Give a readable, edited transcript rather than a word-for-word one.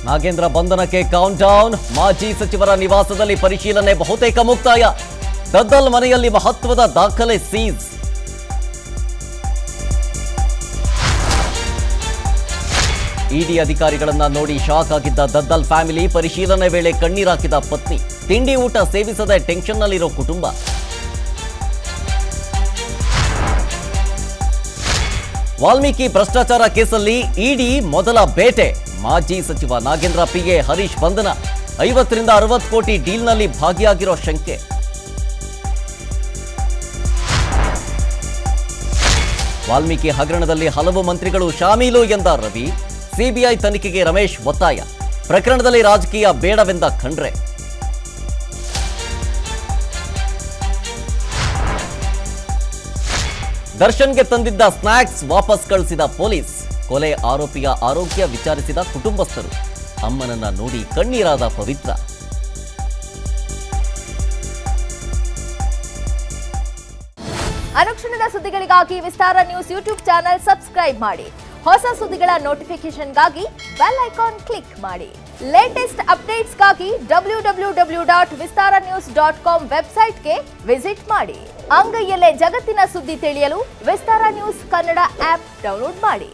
ನಾಗೇಂದ್ರ ಬಂಧನಕ್ಕೆ count down. ಮಾಜಿ ಸಚಿವರ ನಿವಾಸದಲ್ಲಿ ಪರಿಶೀಲನೆ ಬಹುತೇಕ ಮುಕ್ತಾಯ. ದದ್ದಲ್ ಮನೆಯಲ್ಲಿ ಮಹತ್ವದ ದಾಖಲೆ ಸೀಸ್. ಇಡಿ ಅಧಿಕಾರಿಗಳನ್ನ ನೋಡಿ ಶಾಕ್ ಆಗಿದ್ದ ದದ್ದಲ್ ಫ್ಯಾಮಿಲಿ. ಪರಿಶೀಲನೆ ವೇಳೆ ಕಣ್ಣೀರಾಕಿದ ಪತ್ನಿ. ತಿಂಡಿ ಊಟ ಸೇವಿಸದೆ ಟೆನ್ಷನ್ನಲ್ಲಿರೋ ಕುಟುಂಬ. ವಾಲ್ಮೀಕಿ ಭ್ರಷ್ಟಾಚಾರ ಕೇಸಲ್ಲಿ ಇಡಿ ಮೊದಲ ಬೇಟೆ. ಮಾಜಿ ಸಚಿವ ನಾಗೇಂದ್ರ ಪಿಎ ಹರೀಶ್ ಬಂಧನ. 50 ರಿಂದ 60 ಕೋಟಿ ಡೀಲ್ನಲ್ಲಿ ಭಾಗಿಯಾಗಿರೋ ಶಂಕೆ. ವಾಲ್ಮೀಕಿ ಹಗರಣದಲ್ಲಿ ಹಲವು ಮಂತ್ರಿಗಳು ಶಾಮೀಲು ಎಂದ ರವಿ. ಸಿಬಿಐ ತನಿಖೆಗೆ ರಮೇಶ್ ಒತ್ತಾಯ. ಪ್ರಕರಣದಲ್ಲಿ ರಾಜಕೀಯ ಬೇಡವೆಂದ ಖಂಡ್ರೆ. ದರ್ಶನ್ಗೆ ತಂದಿದ್ದ ಸ್ನಾಕ್ಸ್ ವಾಪಸ್ ಕಳಿಸಿದ ಪೊಲೀಸ್. ಕೊಲೆ ಆರೋಪಿಯ ಆರೋಗ್ಯ ವಿಚಾರಿಸಿದ ಕುಟುಂಬಸ್ಥರು. ಅಮ್ಮನನ್ನ ನೋಡಿ ಕಣ್ಣೀರಾದ ಪವಿತ್ರ. ಅನುಕ್ಷಣದ ಸುದ್ದಿಗಳಿಗಾಗಿ ವಿಸ್ತಾರ ನ್ಯೂಸ್ ಯೂಟ್ಯೂಬ್ ಚಾನೆಲ್ ಸಬ್ಸ್ಕ್ರೈಬ್ ಮಾಡಿ. ಹೊಸ ಸುದ್ದಿಗಳ ನೋಟಿಫಿಕೇಶನ್ಗಾಗಿ ಬೆಲ್ ಐಕಾನ್ ಕ್ಲಿಕ್ ಮಾಡಿ. ಲೇಟೆಸ್ಟ್ ಅಪ್ಡೇಟ್ಸ್ಗಾಗಿ www.vistaranews.com ವೆಬ್ಸೈಟ್ಗೆ ವಿಸಿಟ್ ಮಾಡಿ. ಅಂಗೈಯಲ್ಲೇ ಜಗತ್ತಿನ ಸುದ್ದಿ ತಿಳಿಯಲು ವಿಸ್ತಾರ ನ್ಯೂಸ್ ಕನ್ನಡ ಆಪ್ ಡೌನ್ಲೋಡ್ ಮಾಡಿ.